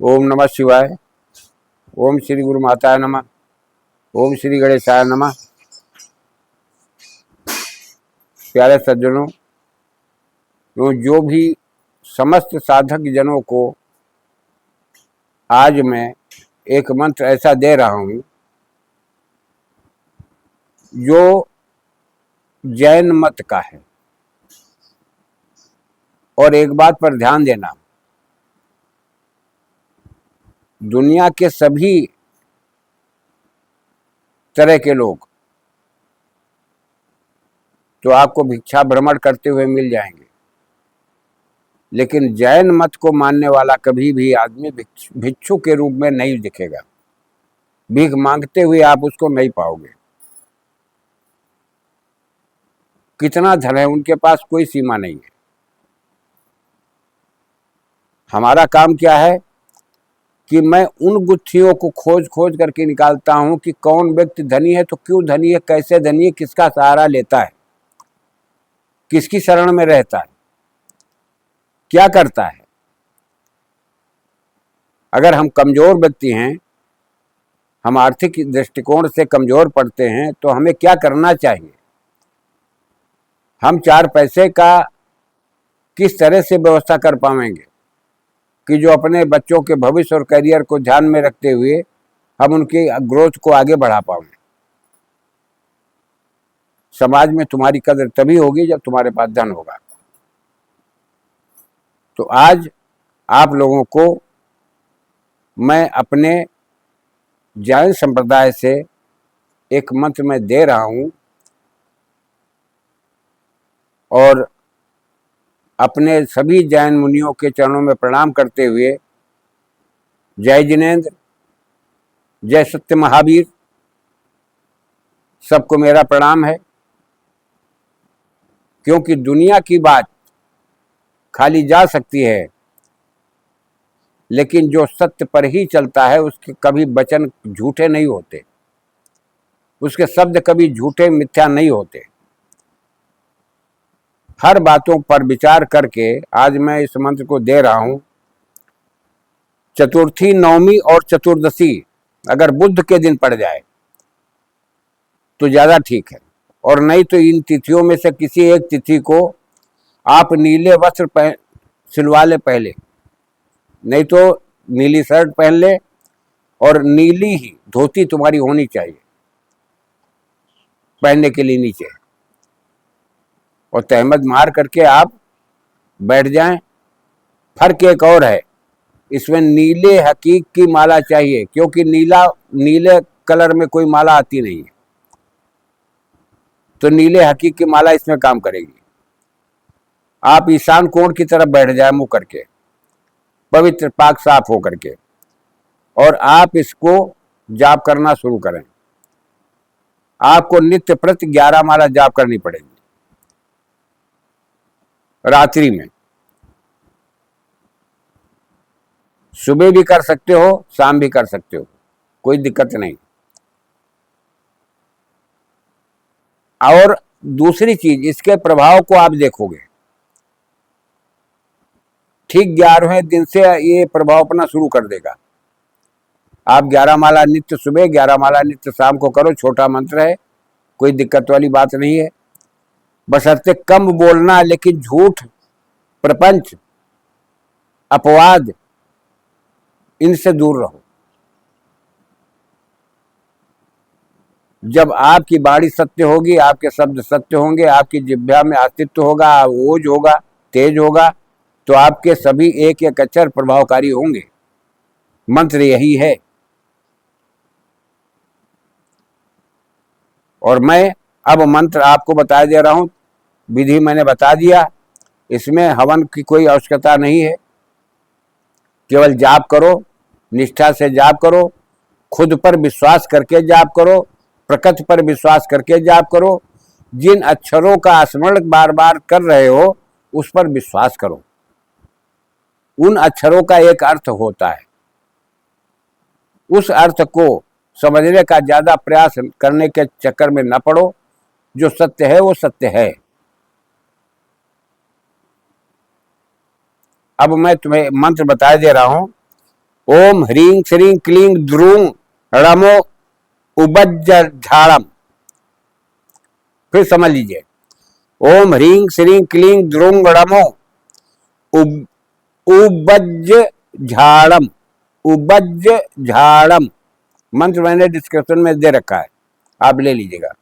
ओम नमः शिवाय। ओम श्री गुरु माताय नमः। ओम श्री गणेशाय नमः। प्यारे सज्जनों, जो भी समस्त साधक जनों को आज मैं एक मंत्र ऐसा दे रहा हूँ जो जैन मत का है। और एक बात पर ध्यान देना, दुनिया के सभी तरह के लोग तो आपको भिक्षा भ्रमण करते हुए मिल जाएंगे, लेकिन जैन मत को मानने वाला कभी भी आदमी भिक्षु के रूप में नहीं दिखेगा। भीख मांगते हुए आप उसको नहीं पाओगे। कितना धन है उनके पास, कोई सीमा नहीं है। हमारा काम क्या है कि मैं उन गुत्थियों को खोज खोज करके निकालता हूं कि कौन व्यक्ति धनी है तो क्यों धनी है, कैसे धनी है, किसका सहारा लेता है, किसकी शरण में रहता है, क्या करता है। अगर हम कमजोर व्यक्ति हैं, हम आर्थिक दृष्टिकोण से कमजोर पड़ते हैं, तो हमें क्या करना चाहिए। हम 4 पैसे का किस तरह से व्यवस्था कर पाएंगे कि जो अपने बच्चों के भविष्य और करियर को ध्यान में रखते हुए हम उनके ग्रोथ को आगे बढ़ा पाएंगे। समाज में तुम्हारी कदर तभी होगी जब तुम्हारे पास धन होगा। तो आज आप लोगों को मैं अपने जैन संप्रदाय से एक मंत्र में दे रहा हूं और अपने सभी जैन मुनियों के चरणों में प्रणाम करते हुए, जय जिनेंद्र, जय सत्य महावीर, सबको मेरा प्रणाम है। क्योंकि दुनिया की बात खाली जा सकती है, लेकिन जो सत्य पर ही चलता है उसके कभी वचन झूठे नहीं होते, उसके शब्द कभी झूठे मिथ्या नहीं होते। हर बातों पर विचार करके आज मैं इस मंत्र को दे रहा हूं। चतुर्थी, नवमी और चतुर्दशी अगर बुध के दिन पड़ जाए तो ज्यादा ठीक है, और नहीं तो इन तिथियों में से किसी एक तिथि को आप नीले वस्त्र सिलवा ले पहले, नहीं तो नीली शर्ट पहन ले और नीली ही धोती तुम्हारी होनी चाहिए पहनने के लिए नीचे, और तहमद मार करके आप बैठ जाएं। फर्क एक और है, इसमें नीले हकीक की माला चाहिए, क्योंकि नीले कलर में कोई माला आती नहीं है, तो नीले हकीक की माला इसमें काम करेगी। आप ईशान कोण की तरफ बैठ जाए मुंह करके, पवित्र पाक साफ हो करके, और आप इसको जाप करना शुरू करें। आपको नित्य प्रति 11 माला जाप करनी पड़ेगी रात्रि में। सुबह भी कर सकते हो, शाम भी कर सकते हो, कोई दिक्कत नहीं। और दूसरी चीज, इसके प्रभाव को आप देखोगे, ठीक 11वें दिन से ये प्रभाव अपना शुरू कर देगा। आप 11 माला नित्य सुबह, 11 माला नित्य शाम को करो। छोटा मंत्र है, कोई दिक्कत वाली बात नहीं है। बशर्ते कम बोलना, लेकिन झूठ, प्रपंच, अपवाद, इनसे दूर रहो। जब आपकी वाणी सत्य होगी, आपके शब्द सत्य होंगे, आपकी जिह्वा में अस्तित्व होगा, ओज होगा, तेज होगा, तो आपके सभी एक एक अक्षर प्रभावकारी होंगे। मंत्र यही है। और मैं अब मंत्र आपको बता दे रहा हूं। विधि मैंने बता दिया, इसमें हवन की कोई आवश्यकता नहीं है। केवल जाप करो, निष्ठा से जाप करो, खुद पर विश्वास करके जाप करो, प्रकृति पर विश्वास करके जाप करो। जिन अक्षरों का स्मरण बार बार कर रहे हो उस पर विश्वास करो। उन अक्षरों का एक अर्थ होता है, उस अर्थ को समझने का ज्यादा प्रयास करने के चक्कर में न पड़ो। जो सत्य है वो सत्य है। अब मैं तुम्हें मंत्र बता दे रहा हूं। ओम ह्रीं श्रीं क्लीं द्रूं णमो उबज्झाड़म। फिर समझ लीजिए, ओम ह्रीं श्रीं क्लीं द्रूं णमो उबज्झाड़म। उबज्झाड़म मंत्र मैंने डिस्क्रिप्शन में दे रखा है, आप ले लीजिएगा।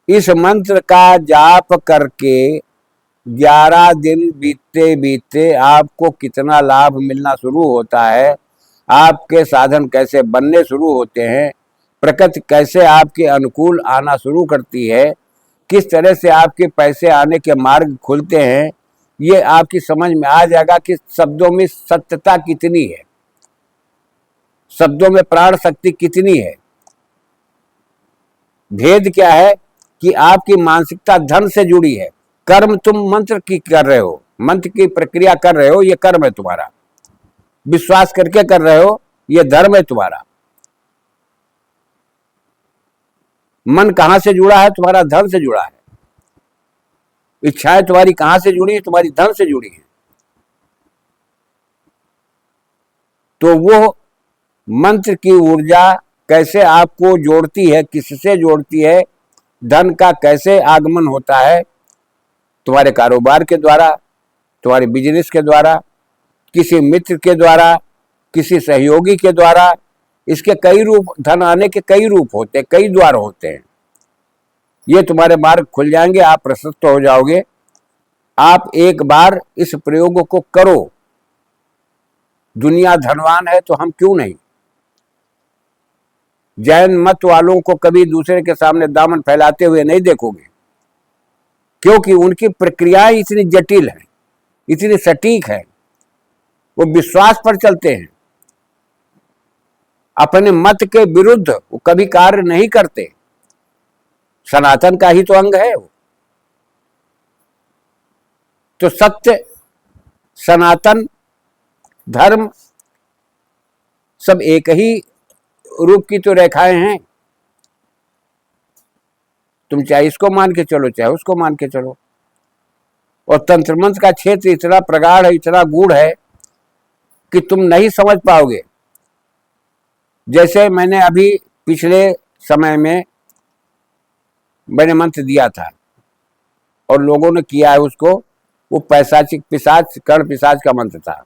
इस मंत्र का जाप करके 11 दिन बीतते बीतते आपको कितना लाभ मिलना शुरू होता है, आपके साधन कैसे बनने शुरू होते हैं, प्रकृति कैसे आपके अनुकूल आना शुरू करती है, किस तरह से आपके पैसे आने के मार्ग खुलते हैं, ये आपकी समझ में आ जाएगा कि शब्दों में सत्यता कितनी है, शब्दों में प्राण शक्ति कितनी है। भेद क्या है कि आपकी मानसिकता धन से जुड़ी है। कर्म तुम मंत्र की कर रहे हो, मंत्र की प्रक्रिया कर रहे हो, ये कर्म है तुम्हारा। विश्वास करके कर रहे हो, ये धर्म है तुम्हारा। मन कहां से जुड़ा है? तुम्हारा धन से जुड़ा है। इच्छाएं तुम्हारी कहां से जुड़ी है? तुम्हारी धन से जुड़ी है। तो वो मंत्र की ऊर्जा कैसे आपको जोड़ती है, किससे जोड़ती है, धन का कैसे आगमन होता है, तुम्हारे कारोबार के द्वारा, तुम्हारे बिजनेस के द्वारा, किसी मित्र के द्वारा, किसी सहयोगी के द्वारा। इसके कई रूप, धन आने के कई रूप होते हैं, कई द्वार होते हैं। ये तुम्हारे मार्ग खुल जाएंगे, आप प्रशस्त हो जाओगे। आप एक बार इस प्रयोग को करो। दुनिया धनवान है तो हम क्यों नहीं। जैन मत वालों को कभी दूसरे के सामने दामन फैलाते हुए नहीं देखोगे, क्योंकि उनकी प्रक्रियाएं इतनी जटिल हैं, इतनी सटीक है। वो विश्वास पर चलते हैं, अपने मत के विरुद्ध वो कभी कार्य नहीं करते। सनातन का ही तो अंग है वो। तो सत्य, सनातन, धर्म सब एक ही रूप की तो रेखाएं हैं। तुम चाहे इसको मान के चलो, चाहे उसको मान के चलो। और तंत्र मंत्र का क्षेत्र इतना प्रगाढ़ है, इतना गूढ़ है कि तुम नहीं समझ पाओगे। जैसे मैंने अभी पिछले समय में मैंने मंत्र दिया था और लोगों ने किया है उसको, वो पैशाचिक पिशाच कर्ण पिशाच का मंत्र था।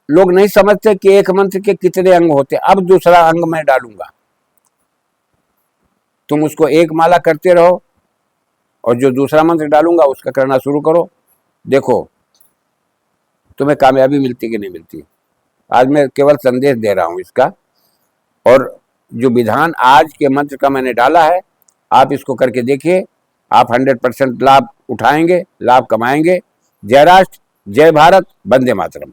लोग नहीं समझते कि एक मंत्र के कितने अंग होते। अब दूसरा अंग मैं डालूंगा, तुम उसको एक माला करते रहो और जो दूसरा मंत्र डालूंगा उसका करना शुरू करो। देखो तुम्हें कामयाबी मिलती कि नहीं मिलती। आज मैं केवल संदेश दे रहा हूं इसका, और जो विधान आज के मंत्र का मैंने डाला है, आप इसको करके देखिए। आप 100% लाभ उठाएंगे, लाभ कमाएंगे। जय राष्ट्र, जय भारत, वंदे मातरम।